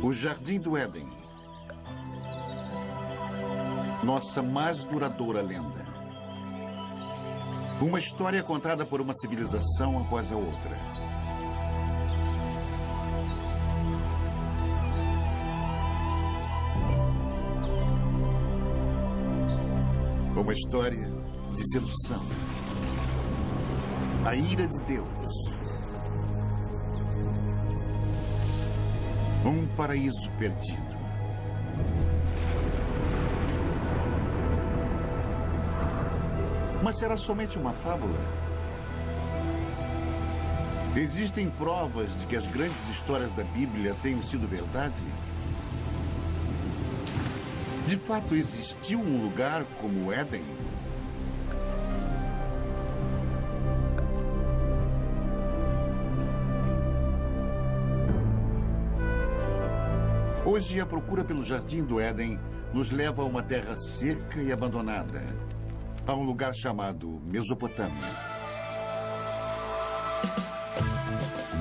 O Jardim do Éden. Nossa mais duradoura lenda. Uma história contada por uma civilização após a outra. Uma história de sedução. A ira de Deus. Um paraíso perdido. Mas será somente uma fábula? Existem provas de que as grandes histórias da Bíblia tenham sido verdade? De fato, existiu um lugar como o Éden? Hoje, a procura pelo Jardim do Éden nos leva a uma terra seca e abandonada, a um lugar chamado Mesopotâmia.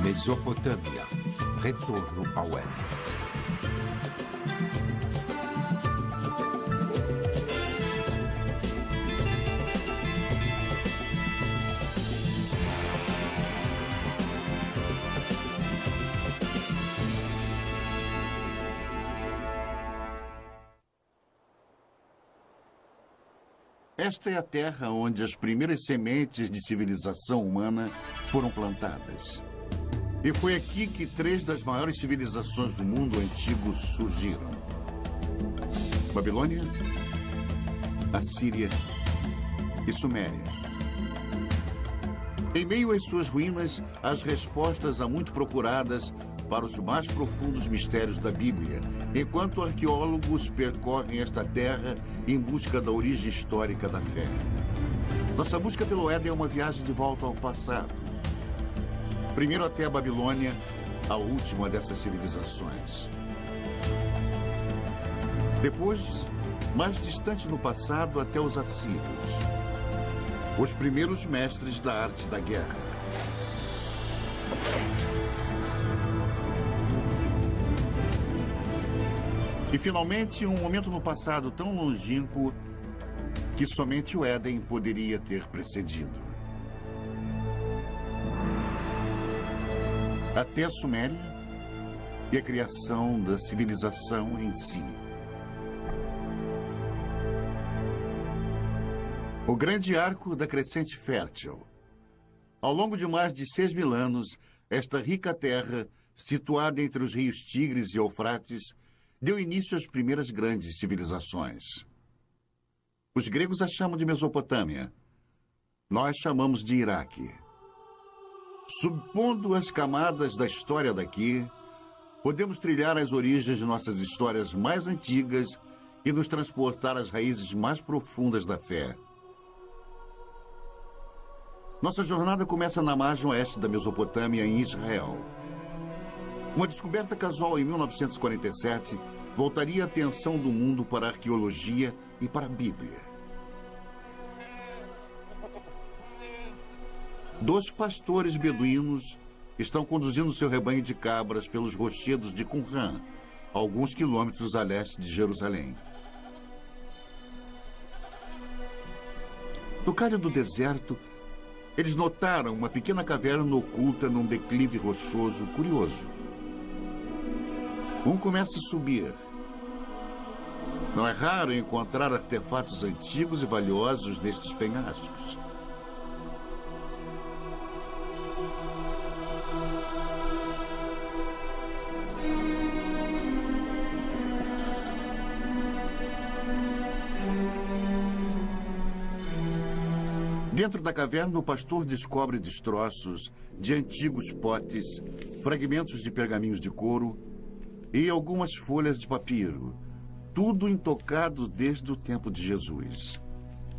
Mesopotâmia. Retorno ao Éden. Esta é a terra onde as primeiras sementes de civilização humana foram plantadas. E foi aqui que 3 das maiores civilizações do mundo antigo surgiram: Babilônia, Assíria e Suméria. Em meio às suas ruínas, as respostas há muito procuradas para os mais profundos mistérios da Bíblia, enquanto arqueólogos percorrem esta terra em busca da origem histórica da fé. Nossa busca pelo Éden é uma viagem de volta ao passado. Primeiro até a Babilônia, a última dessas civilizações. Depois, mais distante no passado, até os assírios, os primeiros mestres da arte da guerra. E, finalmente, um momento no passado tão longínquo que somente o Éden poderia ter precedido. Até a Suméria e a criação da civilização em si. O grande arco da crescente fértil. Ao longo de mais de 6.000 anos, esta rica terra, situada entre os rios Tigres e Eufrates, deu início às primeiras grandes civilizações. Os gregos a chamam de Mesopotâmia. Nós chamamos de Iraque. Subpondo as camadas da história daqui, podemos trilhar as origens de nossas histórias mais antigas e nos transportar às raízes mais profundas da fé. Nossa jornada começa na margem oeste da Mesopotâmia, em Israel. Uma descoberta casual em 1947 voltaria a atenção do mundo para a arqueologia e para a Bíblia. 2 pastores beduínos estão conduzindo seu rebanho de cabras pelos rochedos de Qumran, alguns quilômetros a leste de Jerusalém. No calho do deserto, eles notaram uma pequena caverna oculta num declive rochoso curioso. Um começa a subir. Não é raro encontrar artefatos antigos e valiosos nestes penhascos. Dentro da caverna, o pastor descobre destroços de antigos potes, fragmentos de pergaminhos de couro e algumas folhas de papiro, tudo intocado desde o tempo de Jesus.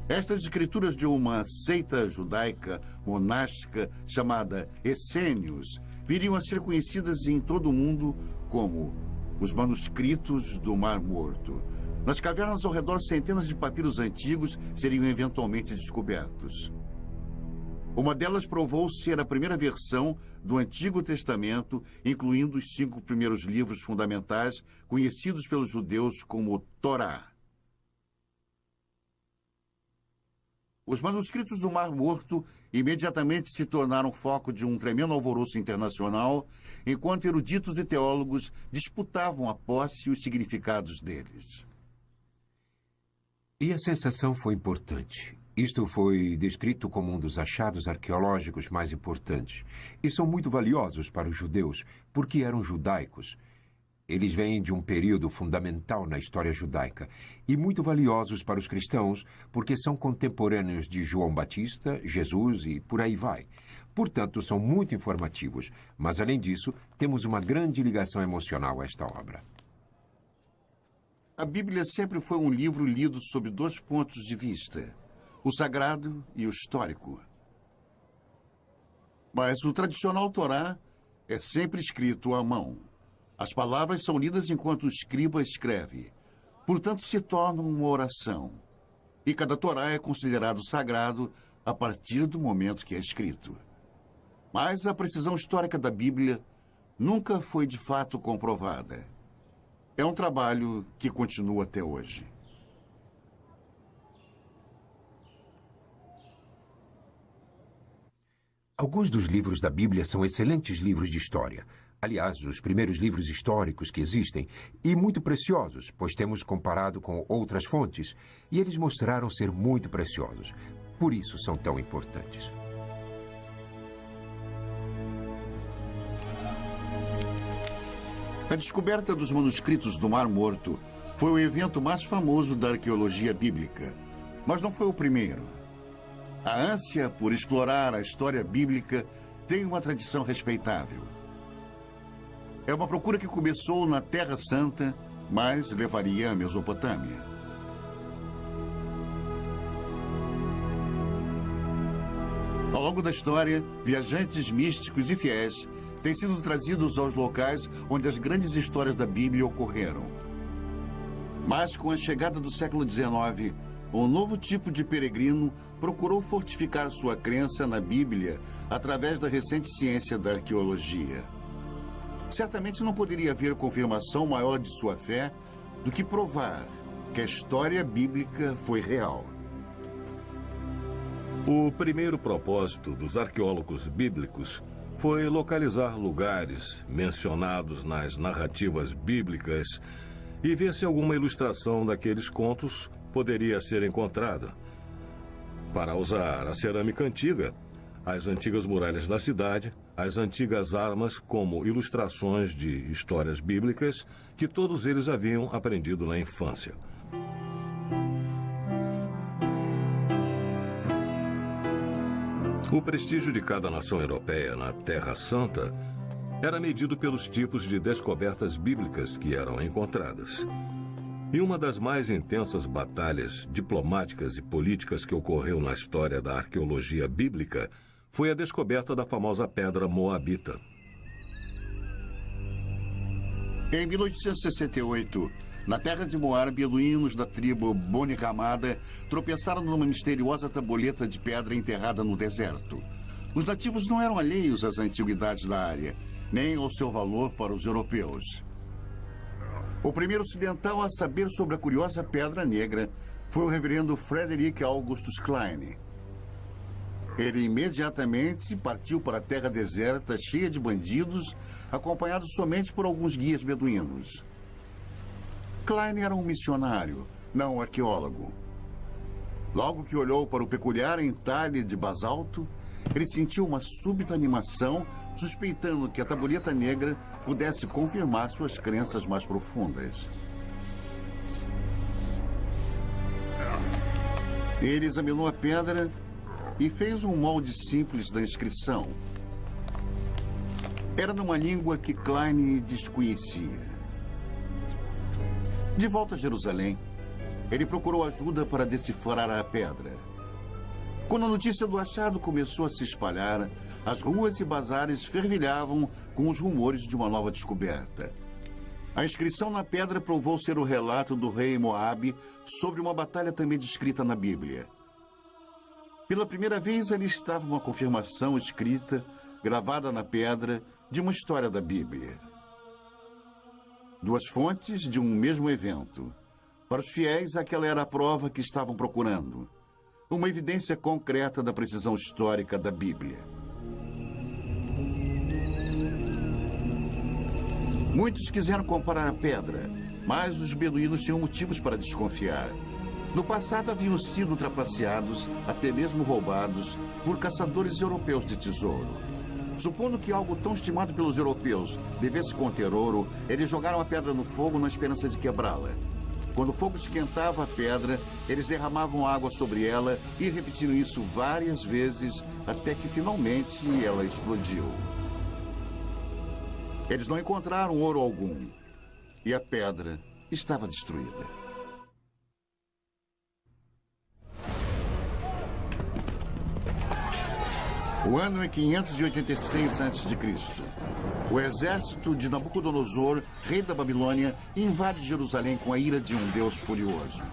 Estas escrituras de uma seita judaica monástica chamada Essênios viriam a ser conhecidas em todo o mundo como os manuscritos do Mar Morto. Nas cavernas ao redor, centenas de papiros antigos seriam eventualmente descobertos. Uma delas provou ser a primeira versão do Antigo Testamento, incluindo os 5 primeiros livros fundamentais conhecidos pelos judeus como Torá. Os manuscritos do Mar Morto imediatamente se tornaram foco de um tremendo alvoroço internacional, enquanto eruditos e teólogos disputavam a posse e os significados deles. E a sensação foi importante. Isto foi descrito como um dos achados arqueológicos mais importantes. E são muito valiosos para os judeus, porque eram judaicos. Eles vêm de um período fundamental na história judaica. E muito valiosos para os cristãos, porque são contemporâneos de João Batista, Jesus e por aí vai. Portanto, são muito informativos. Mas, além disso, temos uma grande ligação emocional a esta obra. A Bíblia sempre foi um livro lido sob 2 pontos de vista: o sagrado e o histórico. Mas o tradicional Torá é sempre escrito à mão. As palavras são lidas enquanto o escriba escreve. Portanto, se torna uma oração. E cada Torá é considerado sagrado a partir do momento que é escrito. Mas a precisão histórica da Bíblia nunca foi de fato comprovada. É um trabalho que continua até hoje. Alguns dos livros da Bíblia são excelentes livros de história. Aliás, os primeiros livros históricos que existem, e muito preciosos, pois temos comparado com outras fontes, e eles mostraram ser muito preciosos. Por isso são tão importantes. A descoberta dos manuscritos do Mar Morto foi o evento mais famoso da arqueologia bíblica, mas não foi o primeiro. A ânsia por explorar a história bíblica tem uma tradição respeitável. É uma procura que começou na Terra Santa, mas levaria à Mesopotâmia. Ao longo da história, viajantes místicos e fiéis têm sido trazidos aos locais onde as grandes histórias da Bíblia ocorreram. Mas com a chegada do século XIX, um novo tipo de peregrino procurou fortificar sua crença na Bíblia através da recente ciência da arqueologia. Certamente não poderia haver confirmação maior de sua fé do que provar que a história bíblica foi real. O primeiro propósito dos arqueólogos bíblicos foi localizar lugares mencionados nas narrativas bíblicas e ver se alguma ilustração daqueles contos poderia ser encontrada. Para usar a cerâmica antiga, as antigas muralhas da cidade, as antigas armas como ilustrações de histórias bíblicas que todos eles haviam aprendido na infância. O prestígio de cada nação europeia na Terra Santa era medido pelos tipos de descobertas bíblicas que eram encontradas. E uma das mais intensas batalhas diplomáticas e políticas que ocorreu na história da arqueologia bíblica foi a descoberta da famosa pedra moabita. Em 1868, na terra de Moab, beduínos da tribo Boni Ramada tropeçaram numa misteriosa tabuleta de pedra enterrada no deserto. Os nativos não eram alheios às antiguidades da área, nem ao seu valor para os europeus. O primeiro ocidental a saber sobre a curiosa pedra negra foi o reverendo Frederick Augustus Klein. Ele imediatamente partiu para a terra deserta, cheia de bandidos, acompanhado somente por alguns guias beduínos. Klein era um missionário, não um arqueólogo. Logo que olhou para o peculiar entalhe de basalto, ele sentiu uma súbita animação, suspeitando que a tabuleta negra pudesse confirmar suas crenças mais profundas. Ele examinou a pedra e fez um molde simples da inscrição. Era numa língua que Klein desconhecia. De volta a Jerusalém, ele procurou ajuda para decifrar a pedra. Quando a notícia do achado começou a se espalhar, as ruas e bazares fervilhavam com os rumores de uma nova descoberta. A inscrição na pedra provou ser o relato do rei Moabe sobre uma batalha também descrita na Bíblia. Pela primeira vez, ali estava uma confirmação escrita, gravada na pedra, de uma história da Bíblia. Duas fontes de um mesmo evento. Para os fiéis, aquela era a prova que estavam procurando. Uma evidência concreta da precisão histórica da Bíblia. Muitos quiseram comparar a pedra, mas os beduínos tinham motivos para desconfiar. No passado haviam sido trapaceados, até mesmo roubados, por caçadores europeus de tesouro. Supondo que algo tão estimado pelos europeus devesse conter ouro, eles jogaram a pedra no fogo na esperança de quebrá-la. Quando o fogo esquentava a pedra, eles derramavam água sobre ela e repetiram isso várias vezes, até que finalmente ela explodiu. Eles não encontraram ouro algum, e a pedra estava destruída. O ano é 586 a.C. O exército de Nabucodonosor, rei da Babilônia, invade Jerusalém com a ira de um Deus furioso.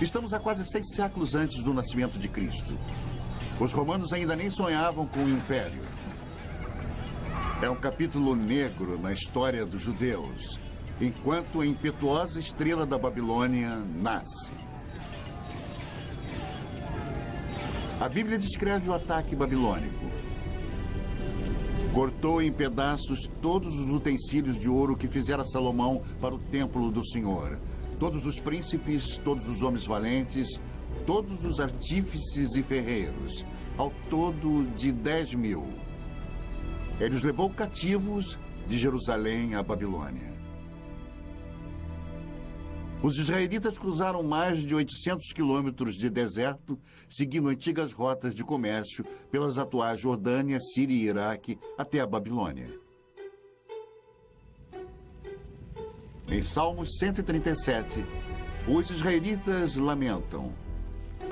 Estamos a quase 6 séculos antes do nascimento de Cristo. Os romanos ainda nem sonhavam com o império. É um capítulo negro na história dos judeus, enquanto a impetuosa estrela da Babilônia nasce. A Bíblia descreve o ataque babilônico. Cortou em pedaços todos os utensílios de ouro que fizera Salomão para o templo do Senhor. Todos os príncipes, todos os homens valentes, todos os artífices e ferreiros, ao todo de 10.000. Ele os levou cativos de Jerusalém à Babilônia. Os israelitas cruzaram mais de 800 quilômetros de deserto, seguindo antigas rotas de comércio pelas atuais Jordânia, Síria e Iraque até a Babilônia. Em Salmos 137, os israelitas lamentam: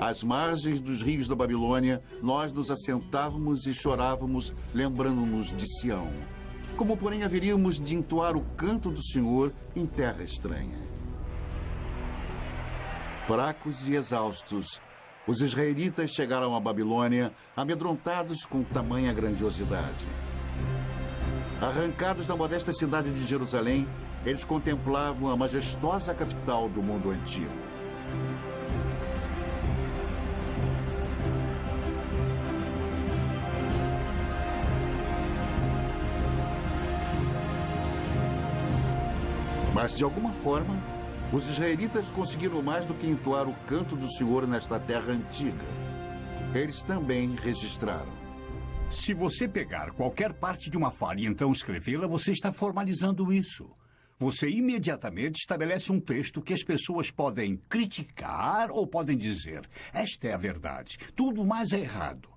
às margens dos rios da Babilônia, nós nos assentávamos e chorávamos, lembrando-nos de Sião. Como, porém, haveríamos de entoar o canto do Senhor em terra estranha? Fracos e exaustos, os israelitas chegaram à Babilônia, amedrontados com tamanha grandiosidade. Arrancados da modesta cidade de Jerusalém, eles contemplavam a majestosa capital do mundo antigo. Mas, de alguma forma, os israelitas conseguiram mais do que entoar o canto do Senhor nesta terra antiga. Eles também registraram. Se você pegar qualquer parte de uma fala e então escrevê-la, você está formalizando isso. Você imediatamente estabelece um texto que as pessoas podem criticar ou podem dizer: esta é a verdade, tudo mais é errado.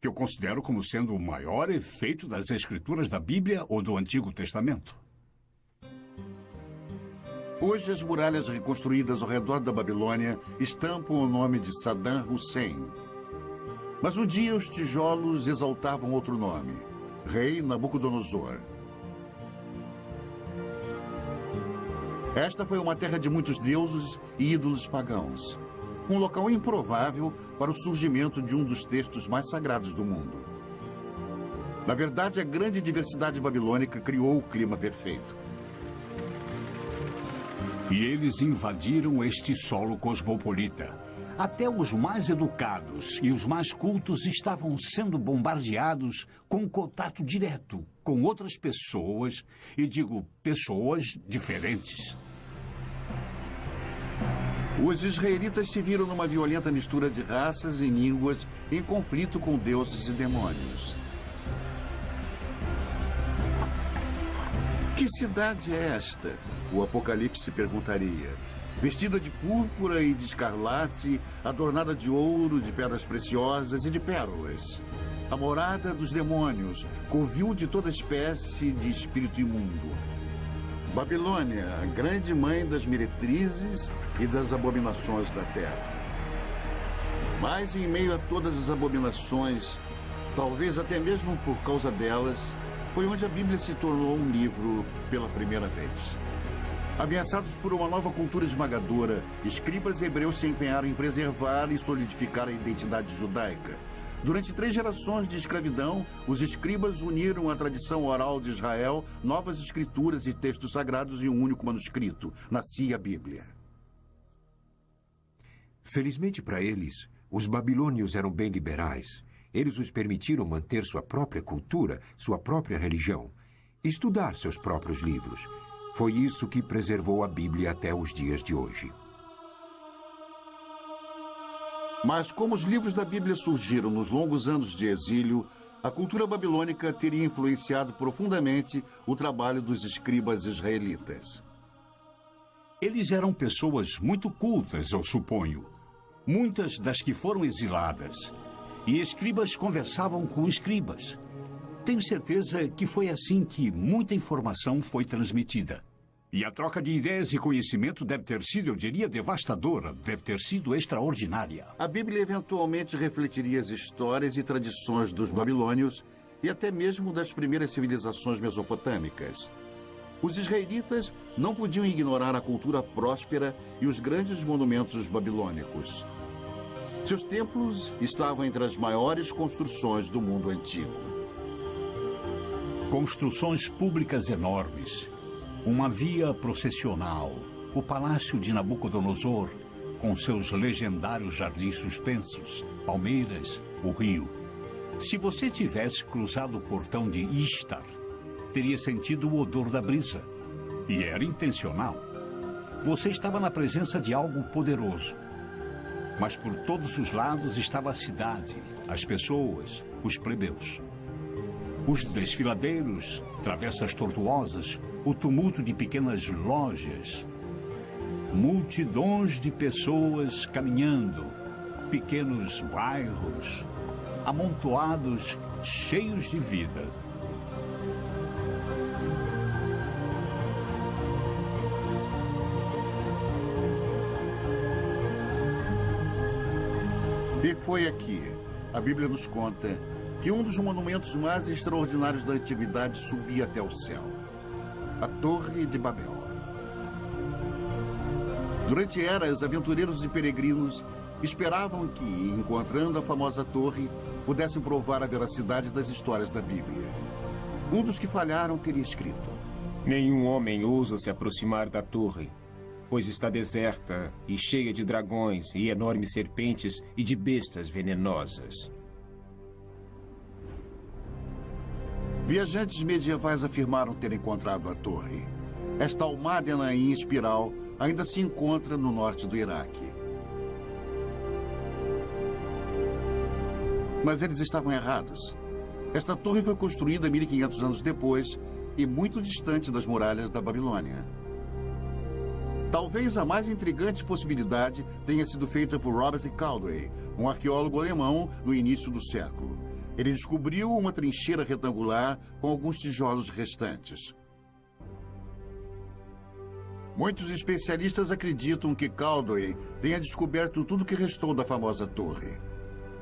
Que eu considero como sendo o maior efeito das escrituras da Bíblia ou do Antigo Testamento. Hoje, as muralhas reconstruídas ao redor da Babilônia estampam o nome de Saddam Hussein. Mas um dia os tijolos exaltavam outro nome: Rei Nabucodonosor. Esta foi uma terra de muitos deuses e ídolos pagãos. Um local improvável para o surgimento de um dos textos mais sagrados do mundo. Na verdade, a grande diversidade babilônica criou o clima perfeito. E eles invadiram este solo cosmopolita. Até os mais educados e os mais cultos estavam sendo bombardeados com contato direto com outras pessoas, e digo pessoas diferentes. Os israelitas se viram numa violenta mistura de raças e línguas em conflito com deuses e demônios. Que cidade é esta? O Apocalipse perguntaria. Vestida de púrpura e de escarlate, adornada de ouro, de pedras preciosas e de pérolas. A morada dos demônios, covil de toda espécie de espírito imundo. Babilônia, a grande mãe das meretrizes e das abominações da terra. Mas em meio a todas as abominações, talvez até mesmo por causa delas, foi onde a Bíblia se tornou um livro pela primeira vez. Ameaçados por uma nova cultura esmagadora, escribas hebreus se empenharam em preservar e solidificar a identidade judaica. Durante 3 gerações de escravidão, os escribas uniram à tradição oral de Israel novas escrituras e textos sagrados em um único manuscrito. Nascia a Bíblia. Felizmente para eles, os babilônios eram bem liberais. Eles os permitiram manter sua própria cultura, sua própria religião, estudar seus próprios livros. Foi isso que preservou a Bíblia até os dias de hoje. Mas como os livros da Bíblia surgiram nos longos anos de exílio, a cultura babilônica teria influenciado profundamente o trabalho dos escribas israelitas. Eles eram pessoas muito cultas, eu suponho. Muitas das que foram exiladas. E escribas conversavam com escribas. Tenho certeza que foi assim que muita informação foi transmitida. E a troca de ideias e conhecimento deve ter sido, eu diria, devastadora, deve ter sido extraordinária. A Bíblia eventualmente refletiria as histórias e tradições dos babilônios e até mesmo das primeiras civilizações mesopotâmicas. Os israelitas não podiam ignorar a cultura próspera e os grandes monumentos babilônicos. Seus templos estavam entre as maiores construções do mundo antigo. Construções públicas enormes, uma via processional, o palácio de Nabucodonosor, com seus legendários jardins suspensos, palmeiras, o rio. Se você tivesse cruzado o portão de Ishtar, teria sentido o odor da brisa. E era intencional. Você estava na presença de algo poderoso. Mas por todos os lados estava a cidade, as pessoas, os plebeus. Os desfiladeiros, travessas tortuosas, o tumulto de pequenas lojas. Multidões de pessoas caminhando, pequenos bairros, amontoados, cheios de vida. E foi aqui, a Bíblia nos conta, que um dos monumentos mais extraordinários da antiguidade subia até o céu. A Torre de Babel. Durante eras, aventureiros e peregrinos esperavam que, encontrando a famosa torre, pudessem provar a veracidade das histórias da Bíblia. Um dos que falharam teria escrito: nenhum homem ousa se aproximar da torre, pois está deserta e cheia de dragões e enormes serpentes e de bestas venenosas. Viajantes medievais afirmaram ter encontrado a torre. Esta almádena em espiral ainda se encontra no norte do Iraque. Mas eles estavam errados. Esta torre foi construída 1500 anos depois e muito distante das muralhas da Babilônia. Talvez a mais intrigante possibilidade tenha sido feita por Robert Caldwell, um arqueólogo alemão no início do século. Ele descobriu uma trincheira retangular com alguns tijolos restantes. Muitos especialistas acreditam que Caldwell tenha descoberto tudo o que restou da famosa torre.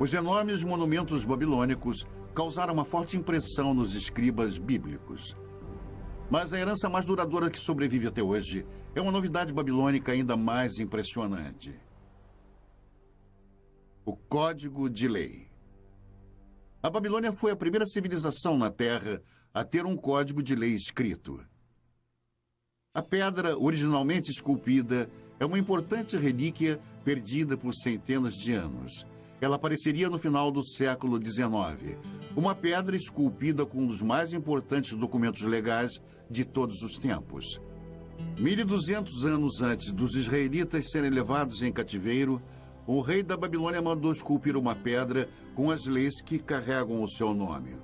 Os enormes monumentos babilônicos causaram uma forte impressão nos escribas bíblicos. Mas a herança mais duradoura que sobrevive até hoje é uma novidade babilônica ainda mais impressionante: o Código de Lei. A Babilônia foi a primeira civilização na Terra a ter um código de lei escrito. A pedra, originalmente esculpida, é uma importante relíquia perdida por centenas de anos. Ela apareceria no final do século XIX. Uma pedra esculpida com um dos mais importantes documentos legais de todos os tempos. 1200 anos antes dos israelitas serem levados em cativeiro, o rei da Babilônia mandou esculpir uma pedra com as leis que carregam o seu nome.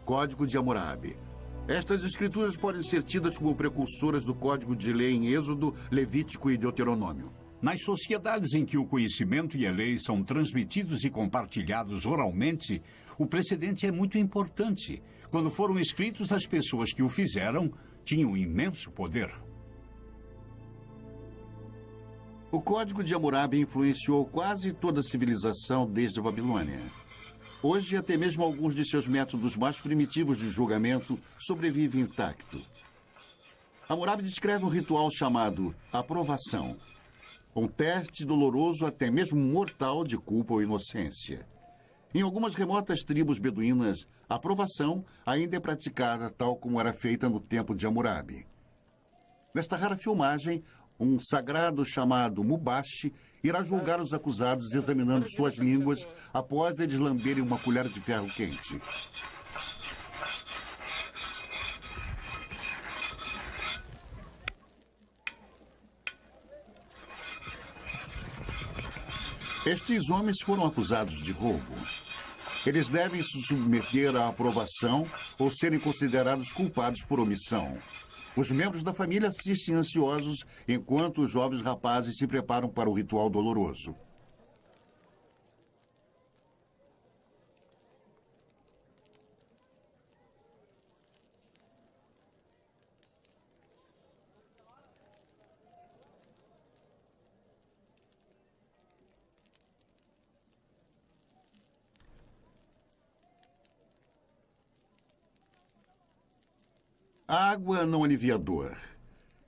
Código de Hammurabi. Estas escrituras podem ser tidas como precursoras do Código de Lei em Êxodo, Levítico e Deuteronômio. Nas sociedades em que o conhecimento e a lei são transmitidos e compartilhados oralmente, o precedente é muito importante. Quando foram escritos, as pessoas que o fizeram tinham imenso poder. O Código de Hammurabi influenciou quase toda a civilização desde a Babilônia. Hoje, até mesmo alguns de seus métodos mais primitivos de julgamento sobrevivem intactos. Hammurabi descreve um ritual chamado aprovação. Um teste doloroso, até mesmo mortal, de culpa ou inocência. Em algumas remotas tribos beduínas, a aprovação ainda é praticada tal como era feita no tempo de Hammurabi. Nesta rara filmagem, um sagrado chamado Mubashi irá julgar os acusados examinando suas línguas após eles lamberem uma colher de ferro quente. Estes homens foram acusados de roubo. Eles devem se submeter à aprovação ou serem considerados culpados por omissão. Os membros da família assistem ansiosos enquanto os jovens rapazes se preparam para o ritual doloroso. A água não alivia a dor.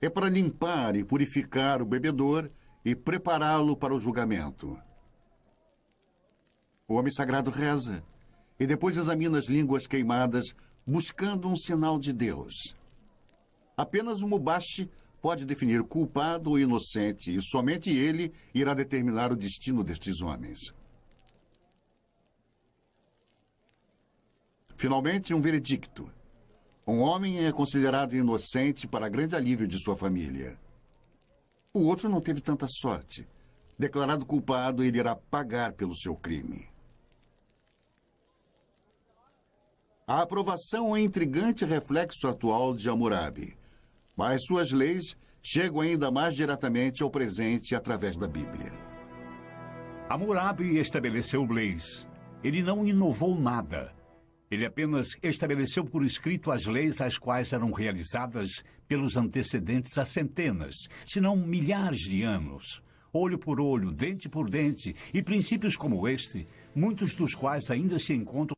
É para limpar e purificar o bebedor e prepará-lo para o julgamento. O homem sagrado reza e depois examina as línguas queimadas, buscando um sinal de Deus. Apenas o Mubashi pode definir culpado ou inocente e somente ele irá determinar o destino destes homens. Finalmente, um veredicto. Um homem é considerado inocente para grande alívio de sua família. O outro não teve tanta sorte. Declarado culpado, ele irá pagar pelo seu crime. A aprovação é um intrigante reflexo atual de Hammurabi, mas suas leis chegam ainda mais diretamente ao presente através da Bíblia. Hammurabi estabeleceu leis. Ele não inovou nada. Ele apenas estabeleceu por escrito as leis as quais eram realizadas pelos antecedentes há centenas, se não milhares de anos. Olho por olho, dente por dente, e princípios como este, muitos dos quais ainda se encontram.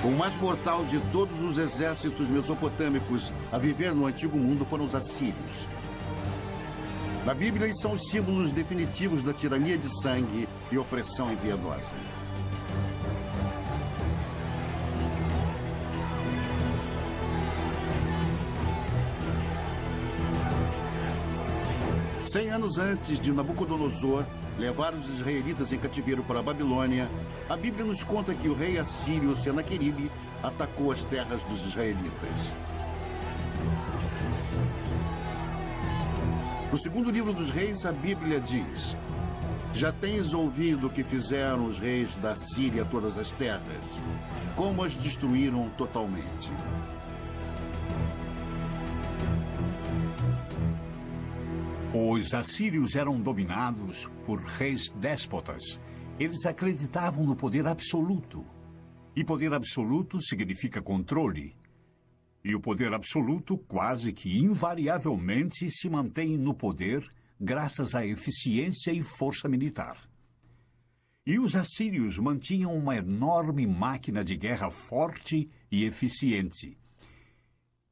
O mais mortal de todos os exércitos mesopotâmicos a viver no Antigo Mundo foram os assírios. Na Bíblia, eles são os símbolos definitivos da tirania de sangue e opressão impiedosa. Cem anos antes de Nabucodonosor levar os israelitas em cativeiro para a Babilônia, a Bíblia nos conta que o rei assírio Senaqueribe atacou as terras dos israelitas. No segundo livro dos reis, a Bíblia diz: já tens ouvido o que fizeram os reis da Síria a todas as terras, como as destruíram totalmente. Os assírios eram dominados por reis déspotas. Eles acreditavam no poder absoluto. E poder absoluto significa controle. E o poder absoluto quase que invariavelmente se mantém no poder graças à eficiência e força militar. E os assírios mantinham uma enorme máquina de guerra forte e eficiente.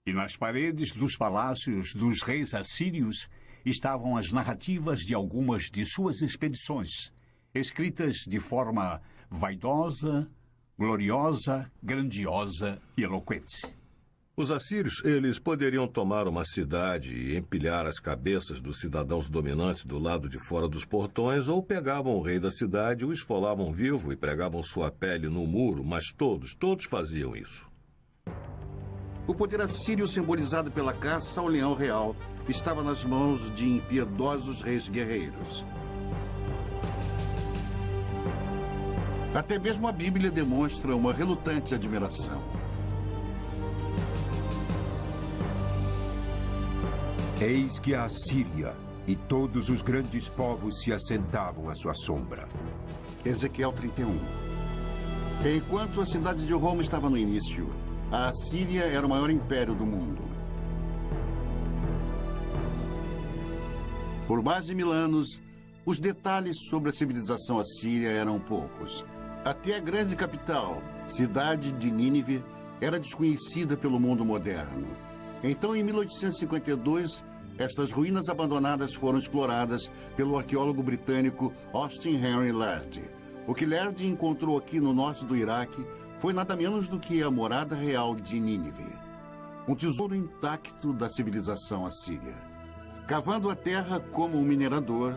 E nas paredes dos palácios dos reis assírios estavam as narrativas de algumas de suas expedições, escritas de forma vaidosa, gloriosa, grandiosa e eloquente. Os assírios, eles poderiam tomar uma cidade e empilhar as cabeças dos cidadãos dominantes do lado de fora dos portões, ou pegavam o rei da cidade, o esfolavam vivo e pregavam sua pele no muro, mas todos faziam isso. O poder assírio, simbolizado pela caça ao leão real, estava nas mãos de impiedosos reis guerreiros. Até mesmo a Bíblia demonstra uma relutante admiração. Eis que a Assíria e todos os grandes povos se assentavam à sua sombra. Ezequiel 31. Enquanto a cidade de Roma estava no início, a Assíria era o maior império do mundo. Por mais de 1000 anos, Os detalhes sobre a civilização assíria eram poucos. Até a grande capital, cidade de Nínive, era desconhecida pelo mundo moderno. Então, em 1852, estas ruínas abandonadas foram exploradas pelo arqueólogo britânico Austin Henry Lerdy. O que Lerdy encontrou aqui no norte do Iraque foi nada menos do que a morada real de Nínive. Um tesouro intacto da civilização assíria. Cavando a terra como um minerador,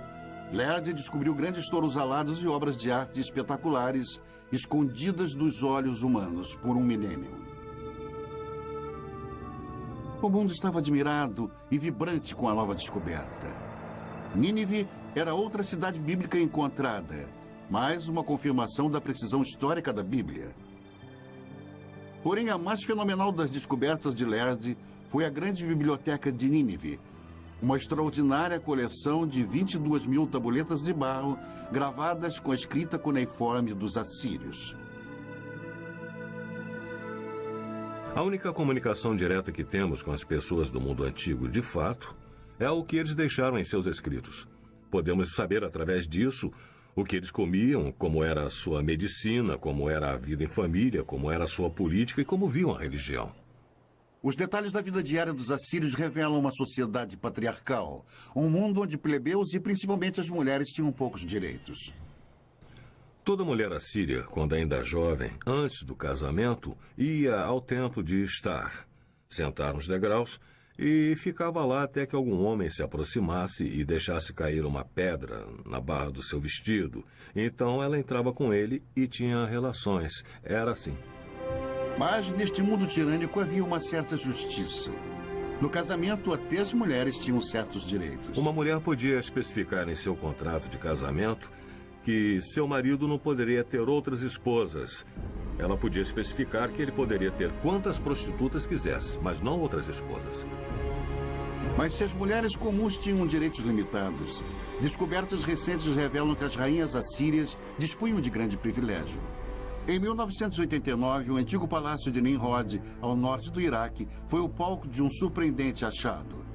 Lerdy descobriu grandes touros alados e obras de arte espetaculares escondidas dos olhos humanos por um milênio. O mundo estava admirado e vibrante com a nova descoberta. Nínive era outra cidade bíblica encontrada, mais uma confirmação da precisão histórica da Bíblia. Porém, a mais fenomenal das descobertas de Lerdy foi a grande biblioteca de Nínive, uma extraordinária coleção de 22 mil tabuletas de barro gravadas com a escrita cuneiforme dos assírios. A única comunicação direta que temos com as pessoas do mundo antigo, de fato, é o que eles deixaram em seus escritos. Podemos saber através disso o que eles comiam, como era a sua medicina, como era a vida em família, como era a sua política e como viam a religião. Os detalhes da vida diária dos assírios revelam uma sociedade patriarcal, um mundo onde plebeus e principalmente as mulheres tinham poucos direitos. Toda mulher assíria, quando ainda jovem, antes do casamento, ia ao templo de Estar, sentar nos degraus e ficava lá até que algum homem se aproximasse e deixasse cair uma pedra na barra do seu vestido. Então ela entrava com ele e tinha relações. Era assim. Mas neste mundo tirânico havia uma certa justiça. No casamento, até as mulheres tinham certos direitos. Uma mulher podia especificar em seu contrato de casamento que seu marido não poderia ter outras esposas. Ela podia especificar que ele poderia ter quantas prostitutas quisesse, mas não outras esposas. Mas se as mulheres comuns tinham direitos limitados, descobertas recentes revelam que as rainhas assírias dispunham de grande privilégio. Em 1989, o antigo palácio de Nimrod, ao norte do Iraque, foi o palco de um surpreendente achado.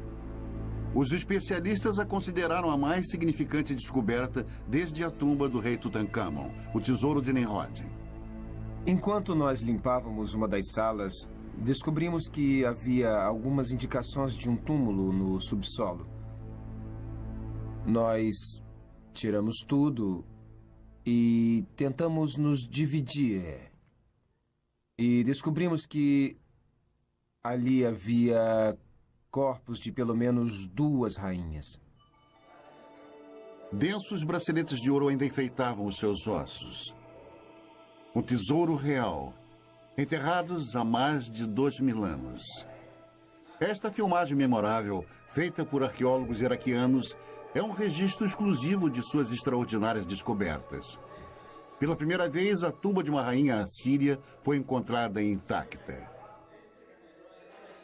Os especialistas a consideraram a mais significante descoberta desde a tumba do rei Tutankhamon, o tesouro de Nimrod. Enquanto nós limpávamos uma das salas, descobrimos que havia algumas indicações de um túmulo no subsolo. Nós tiramos tudo e tentamos nos dividir. E descobrimos que ali havia corpos de pelo menos 2 rainhas. Densos braceletes de ouro ainda enfeitavam os seus ossos. Um tesouro real, enterrados há mais de 2000 anos. Esta filmagem memorável, feita por arqueólogos iraquianos, é um registro exclusivo de suas extraordinárias descobertas. Pela primeira vez, a tumba de uma rainha assíria foi encontrada intacta.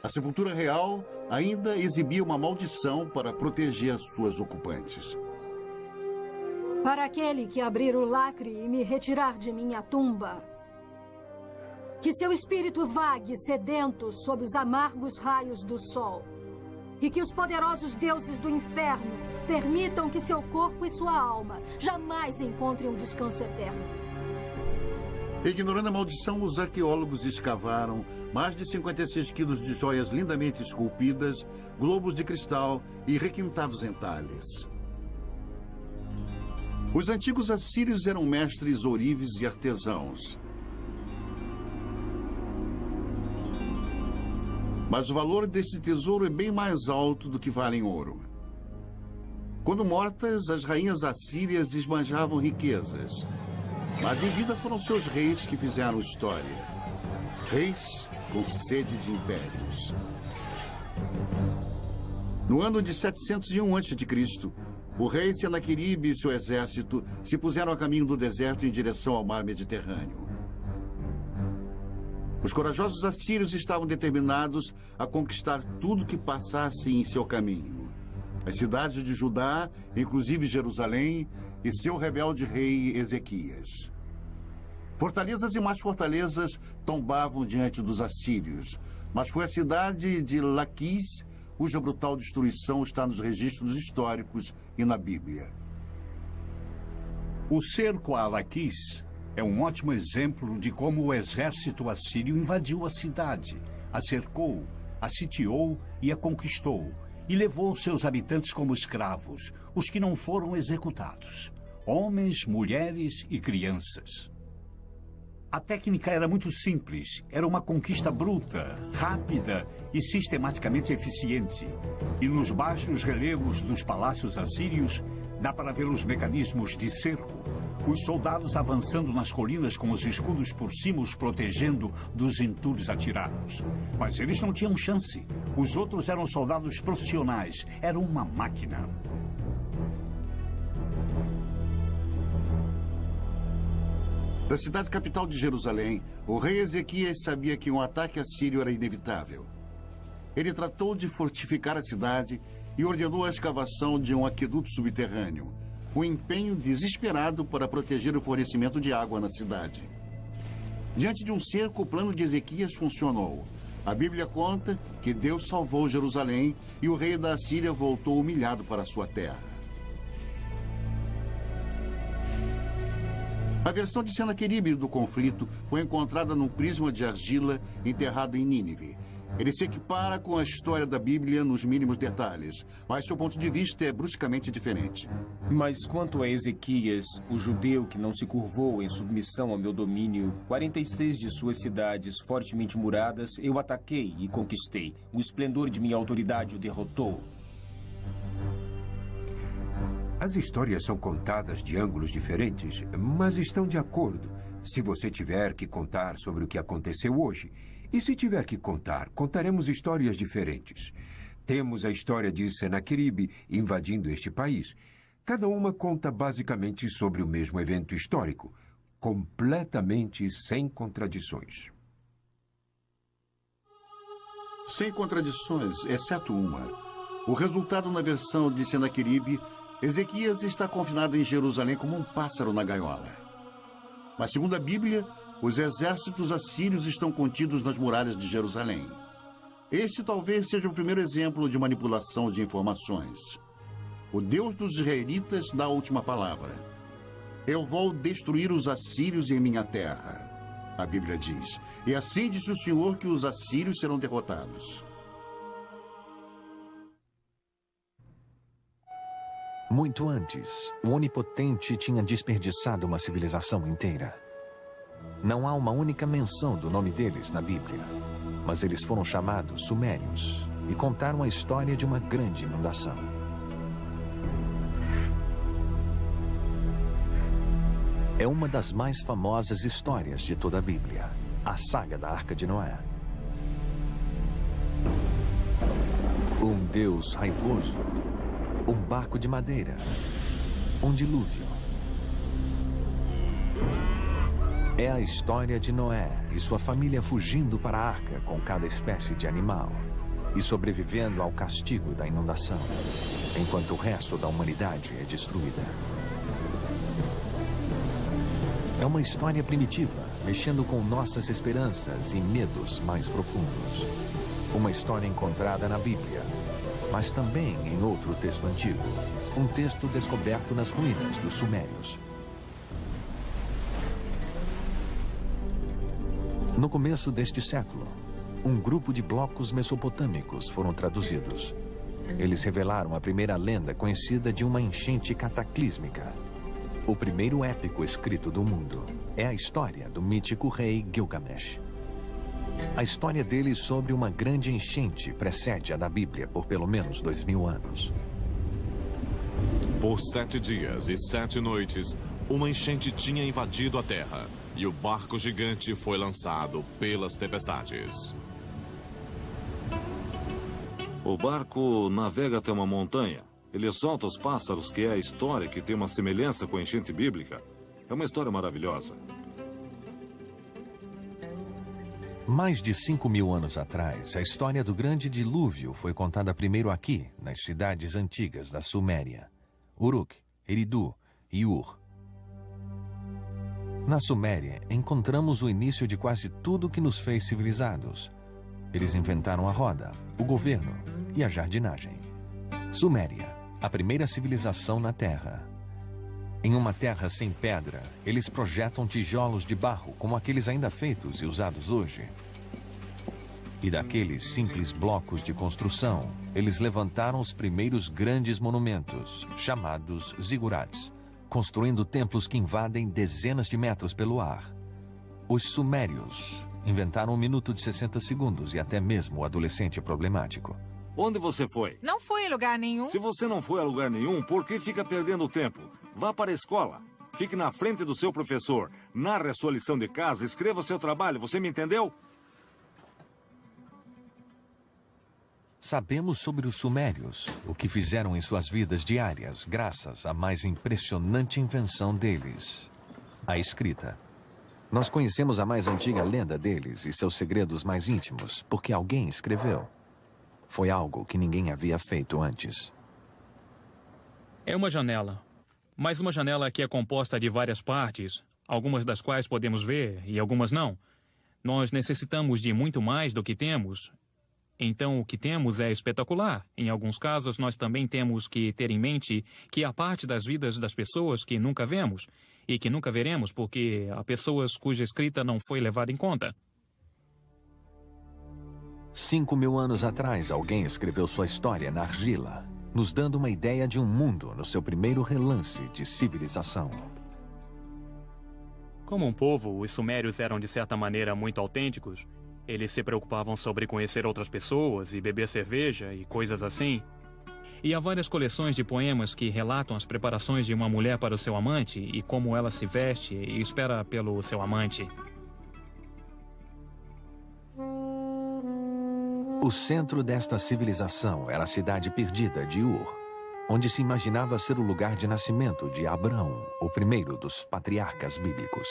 A sepultura real ainda exibia uma maldição para proteger suas ocupantes. Para aquele que abrir o lacre e me retirar de minha tumba, que seu espírito vague sedento sob os amargos raios do sol, e que os poderosos deuses do inferno permitam que seu corpo e sua alma jamais encontrem um descanso eterno. Ignorando a maldição, os arqueólogos escavaram mais de 56 quilos de joias lindamente esculpidas, globos de cristal e requintados entalhes. Os antigos assírios eram mestres ourives e artesãos. Mas o valor desse tesouro é bem mais alto do que vale em ouro. Quando mortas, as rainhas assírias esbanjavam riquezas. Mas em vida foram seus reis que fizeram história. Reis com sede de impérios. No ano de 701 a.C., o rei Senaqueribe e seu exército se puseram a caminho do deserto em direção ao mar Mediterrâneo. Os corajosos assírios estavam determinados a conquistar tudo que passasse em seu caminho. As cidades de Judá, inclusive Jerusalém, e seu rebelde rei Ezequias. Fortalezas e mais fortalezas tombavam diante dos assírios, mas foi a cidade de Laquis cuja brutal destruição está nos registros históricos e na Bíblia. O cerco a Laquis é um ótimo exemplo de como o exército assírio invadiu a cidade, a cercou, a sitiou e a conquistou, e levou seus habitantes como escravos, os que não foram executados, homens, mulheres e crianças. A técnica era muito simples, era uma conquista bruta, rápida e sistematicamente eficiente. E nos baixos relevos dos palácios assírios, dá para ver os mecanismos de cerco, os soldados avançando nas colinas com os escudos por cima os protegendo dos entulhos atirados. Mas eles não tinham chance. Os outros eram soldados profissionais, era uma máquina. Da cidade capital de Jerusalém, o rei Ezequias sabia que um ataque assírio era inevitável. Ele tratou de fortificar a cidade e ordenou a escavação de um aqueduto subterrâneo, um empenho desesperado para proteger o fornecimento de água na cidade. Diante de um cerco, o plano de Ezequias funcionou. A Bíblia conta que Deus salvou Jerusalém e o rei da Assíria voltou humilhado para sua terra. A versão de Senaqueribe do conflito foi encontrada num prisma de argila enterrado em Nínive. Ele se equipara com a história da Bíblia nos mínimos detalhes, mas seu ponto de vista é bruscamente diferente. Mas quanto a Ezequias, o judeu que não se curvou em submissão ao meu domínio, 46 de suas cidades fortemente muradas eu ataquei e conquistei. O esplendor de minha autoridade o derrotou. As histórias são contadas de ângulos diferentes, mas estão de acordo. Se você tiver que contar sobre o que aconteceu hoje, e se tiver que contar, contaremos histórias diferentes. Temos a história de Senaqueribe invadindo este país. Cada uma conta basicamente sobre o mesmo evento histórico, completamente sem contradições. Sem contradições, exceto uma. O resultado na versão de Senaqueribe, Ezequias está confinado em Jerusalém como um pássaro na gaiola. Mas, segundo a Bíblia, os exércitos assírios estão contidos nas muralhas de Jerusalém. Este talvez seja o primeiro exemplo de manipulação de informações. O Deus dos israelitas dá a última palavra. Eu vou destruir os assírios em minha terra, a Bíblia diz. E assim disse o Senhor que os assírios serão derrotados. Muito antes, o Onipotente tinha desperdiçado uma civilização inteira. Não há uma única menção do nome deles na Bíblia, mas eles foram chamados Sumérios e contaram a história de uma grande inundação. É uma das mais famosas histórias de toda a Bíblia, a saga da Arca de Noé. Um Deus raivoso, um barco de madeira, um dilúvio. É a história de Noé e sua família fugindo para a arca com cada espécie de animal e sobrevivendo ao castigo da inundação, enquanto o resto da humanidade é destruída. É uma história primitiva, mexendo com nossas esperanças e medos mais profundos. Uma história encontrada na Bíblia, mas também em outro texto antigo, um texto descoberto nas ruínas dos Sumérios. No começo deste século, um grupo de blocos mesopotâmicos foram traduzidos. Eles revelaram a primeira lenda conhecida de uma enchente cataclísmica. O primeiro épico escrito do mundo é a história do mítico rei Gilgamesh. A história dele sobre uma grande enchente precede a da Bíblia por pelo menos 2000 anos. Por 7 dias e 7 noites, uma enchente tinha invadido a terra e o barco gigante foi lançado pelas tempestades. O barco navega até uma montanha. Ele solta os pássaros, que é a história que tem uma semelhança com a enchente bíblica. É uma história maravilhosa. Mais de 5.000 anos atrás, a história do grande dilúvio foi contada primeiro aqui, nas cidades antigas da Suméria: Uruk, Eridu e Ur. Na Suméria, encontramos o início de quase tudo que nos fez civilizados. Eles inventaram a roda, o governo e a jardinagem. Suméria, a primeira civilização na Terra. Em uma terra sem pedra, eles projetam tijolos de barro, como aqueles ainda feitos e usados hoje. E daqueles simples blocos de construção, eles levantaram os primeiros grandes monumentos, chamados zigurats, construindo templos que invadem dezenas de metros pelo ar. Os sumérios inventaram 1 minuto de 60 segundos e até mesmo o adolescente problemático. Onde você foi? Não fui em lugar nenhum. Se você não foi a lugar nenhum, por que fica perdendo tempo? Vá para a escola. Fique na frente do seu professor. Narre a sua lição de casa, escreva o seu trabalho. Você me entendeu? Sabemos sobre os sumérios, o que fizeram em suas vidas diárias, graças à mais impressionante invenção deles, a escrita. Nós conhecemos a mais antiga lenda deles e seus segredos mais íntimos, porque alguém escreveu. Foi algo que ninguém havia feito antes. É uma janela, mas uma janela que é composta de várias partes, algumas das quais podemos ver e algumas não. Nós necessitamos de muito mais do que temos. Então, o que temos é espetacular. Em alguns casos, nós também temos que ter em mente que há parte das vidas das pessoas que nunca vemos e que nunca veremos porque há pessoas cuja escrita não foi levada em conta. 5.000 anos atrás, alguém escreveu sua história na argila, nos dando uma ideia de um mundo no seu primeiro relance de civilização. Como um povo, os sumérios eram de certa maneira muito autênticos. Eles se preocupavam sobre conhecer outras pessoas e beber cerveja e coisas assim. E há várias coleções de poemas que relatam as preparações de uma mulher para o seu amante e como ela se veste e espera pelo seu amante. O centro desta civilização era a cidade perdida de Ur, onde se imaginava ser o lugar de nascimento de Abraão, o primeiro dos patriarcas bíblicos.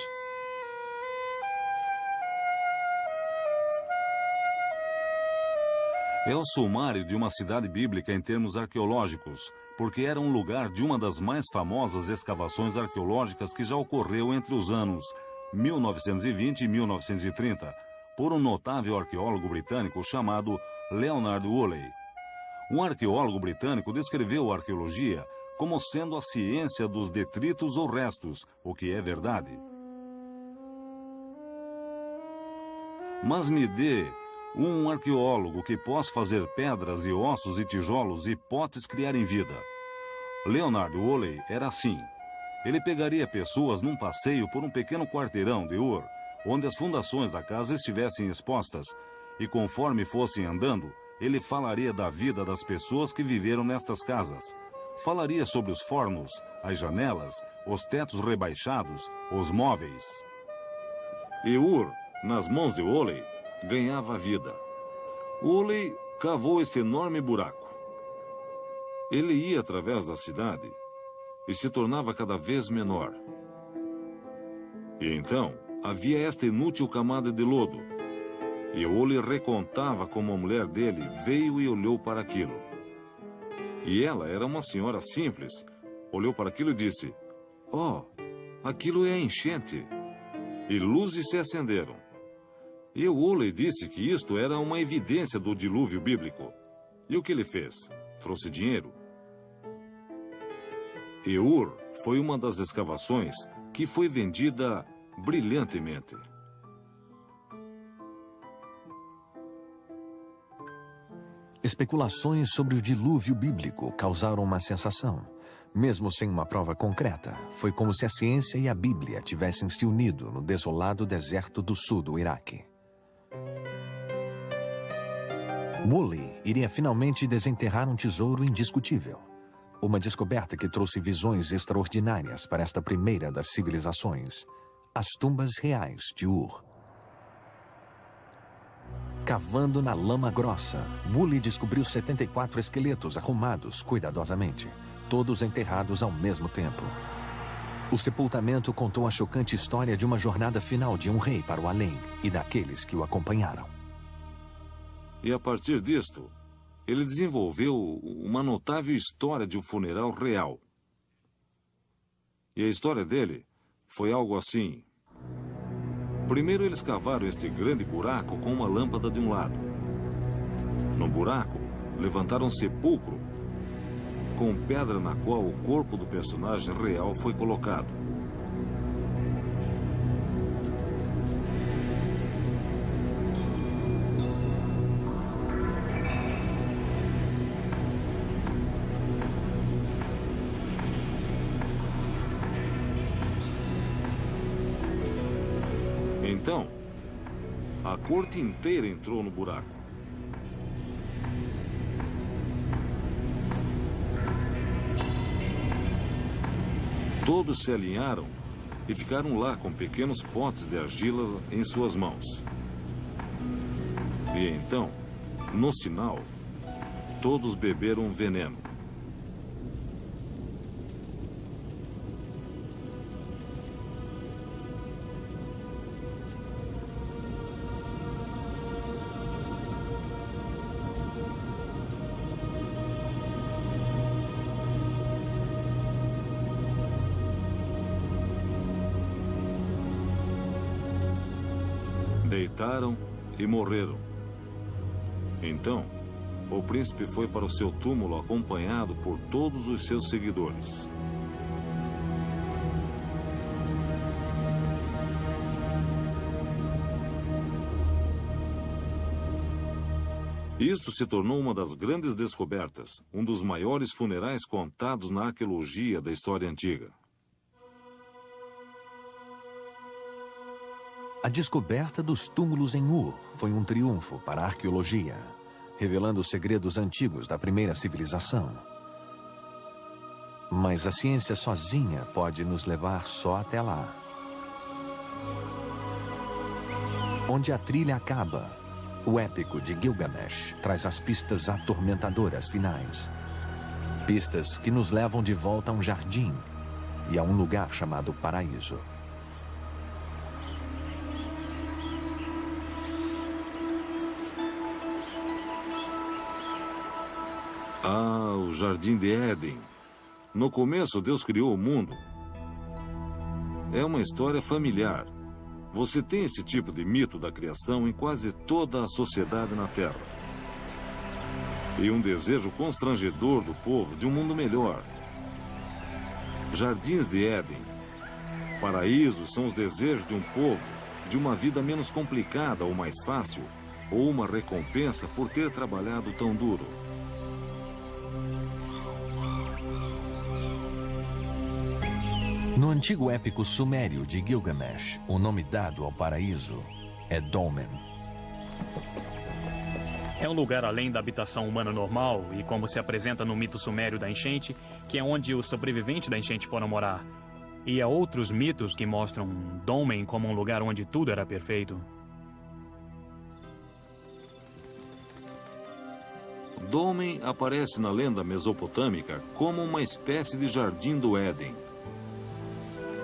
É o sumário de uma cidade bíblica em termos arqueológicos, porque era um lugar de uma das mais famosas escavações arqueológicas que já ocorreu entre os anos 1920 e 1930, por um notável arqueólogo britânico chamado Leonard Woolley. Um arqueólogo britânico descreveu a arqueologia como sendo a ciência dos detritos ou restos, o que é verdade. Mas me dê um arqueólogo que possa fazer pedras e ossos e tijolos e potes criarem vida. Leonard Woolley era assim. Ele pegaria pessoas num passeio por um pequeno quarteirão de Ur, onde as fundações da casa estivessem expostas, e conforme fossem andando, ele falaria da vida das pessoas que viveram nestas casas. Falaria sobre os fornos, as janelas, os tetos rebaixados, os móveis. E Ur, nas mãos de Woolley, ganhava vida. Woolley cavou este enorme buraco. Ele ia através da cidade e se tornava cada vez menor. E então havia esta inútil camada de lodo. E Woolley recontava como a mulher dele veio e olhou para aquilo. E ela era uma senhora simples. Olhou para aquilo e disse: "Oh, aquilo é a enchente." E luzes se acenderam. E Woolley disse que isto era uma evidência do dilúvio bíblico. E o que ele fez? Trouxe dinheiro. E Ur foi uma das escavações que foi vendida brilhantemente. Especulações sobre o dilúvio bíblico causaram uma sensação. Mesmo sem uma prova concreta, foi como se a ciência e a Bíblia tivessem se unido no desolado deserto do sul do Iraque. Woolley iria finalmente desenterrar um tesouro indiscutível. Uma descoberta que trouxe visões extraordinárias para esta primeira das civilizações. As tumbas reais de Ur. Cavando na lama grossa, Woolley descobriu 74 esqueletos arrumados cuidadosamente, todos enterrados ao mesmo tempo. O sepultamento contou a chocante história de uma jornada final de um rei para o além e daqueles que o acompanharam. E a partir disto, ele desenvolveu uma notável história de um funeral real. E a história dele foi algo assim. Primeiro eles cavaram este grande buraco com uma lâmpada de um lado. No buraco, levantaram um sepulcro com pedra na qual o corpo do personagem real foi colocado. Então, a corte inteira entrou no buraco. Todos se alinharam e ficaram lá com pequenos potes de argila em suas mãos. E então, no sinal, todos beberam veneno. Deitaram e morreram. Então, o príncipe foi para o seu túmulo acompanhado por todos os seus seguidores. Isto se tornou uma das grandes descobertas, um dos maiores funerais contados na arqueologia da história antiga. A descoberta dos túmulos em Ur foi um triunfo para a arqueologia, revelando os segredos antigos da primeira civilização. Mas a ciência sozinha pode nos levar só até lá. Onde a trilha acaba, o épico de Gilgamesh traz as pistas atormentadoras finais. Pistas que nos levam de volta a um jardim e a um lugar chamado paraíso. Ah, o Jardim de Éden. No começo, Deus criou o mundo. É uma história familiar. Você tem esse tipo de mito da criação em quase toda a sociedade na Terra. E um desejo constrangedor do povo de um mundo melhor. Jardins de Éden. Paraísos são os desejos de um povo de uma vida menos complicada ou mais fácil, ou uma recompensa por ter trabalhado tão duro. No antigo épico sumério de Gilgamesh, o nome dado ao paraíso é Dolmen. É um lugar além da habitação humana normal e como se apresenta no mito sumério da enchente, que é onde os sobreviventes da enchente foram morar. E há outros mitos que mostram Dolmen como um lugar onde tudo era perfeito. Dolmen aparece na lenda mesopotâmica como uma espécie de jardim do Éden.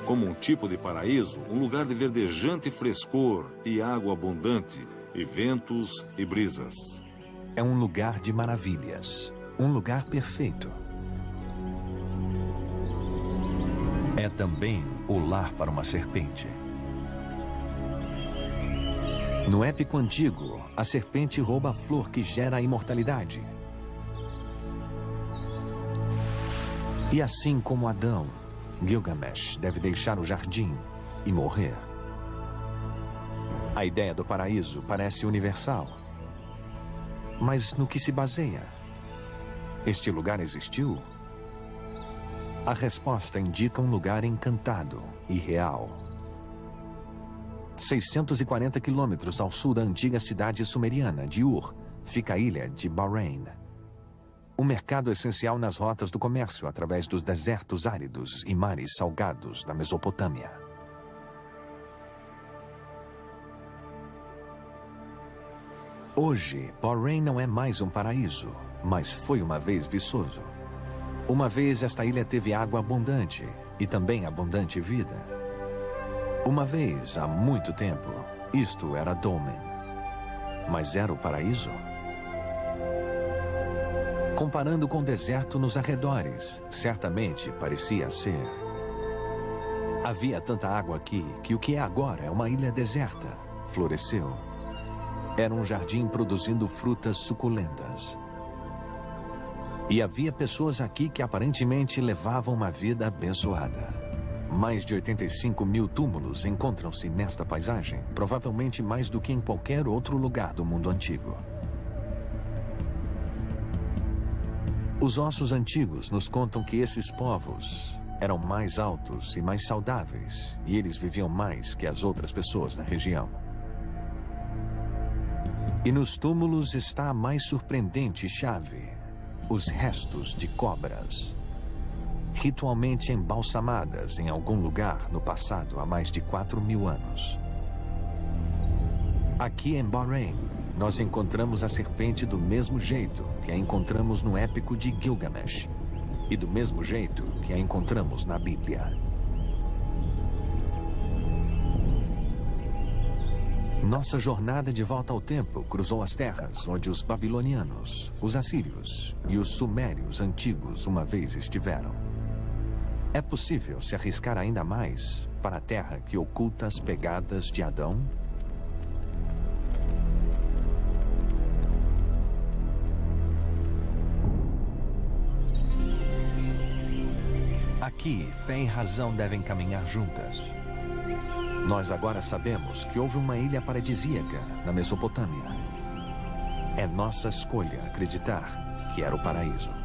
Como um tipo de paraíso, um lugar de verdejante frescor e água abundante, e ventos e brisas. É um lugar de maravilhas, um lugar perfeito. É também o lar para uma serpente. No épico antigo, a serpente rouba a flor que gera a imortalidade. E assim como Adão, Gilgamesh deve deixar o jardim e morrer. A ideia do paraíso parece universal. Mas no que se baseia? Este lugar existiu? A resposta indica um lugar encantado e real. 640 quilômetros ao sul da antiga cidade sumeriana de Ur, fica a ilha de Bahrein. Um mercado essencial nas rotas do comércio através dos desertos áridos e mares salgados da Mesopotâmia. Hoje, Bahrein não é mais um paraíso, mas foi uma vez viçoso. Uma vez esta ilha teve água abundante e também abundante vida. Uma vez, há muito tempo, isto era Dolmen. Mas era o paraíso? Comparando com o deserto nos arredores, certamente parecia ser. Havia tanta água aqui que o que é agora é uma ilha deserta. Floresceu. Era um jardim produzindo frutas suculentas. E havia pessoas aqui que aparentemente levavam uma vida abençoada. Mais de 85 mil túmulos encontram-se nesta paisagem, provavelmente mais do que em qualquer outro lugar do mundo antigo. Os ossos antigos nos contam que esses povos eram mais altos e mais saudáveis, e eles viviam mais que as outras pessoas da região. E nos túmulos está a mais surpreendente chave: os restos de cobras, ritualmente embalsamadas em algum lugar no passado há mais de 4.000 anos. Aqui em Bahrein, nós encontramos a serpente do mesmo jeito que a encontramos no épico de Gilgamesh, e do mesmo jeito que a encontramos na Bíblia. Nossa jornada de volta ao tempo cruzou as terras onde os babilonianos, os assírios e os sumérios antigos uma vez estiveram. É possível se arriscar ainda mais para a terra que oculta as pegadas de Adão? Aqui, fé e razão devem caminhar juntas. Nós agora sabemos que houve uma ilha paradisíaca na Mesopotâmia. É nossa escolha acreditar que era o paraíso.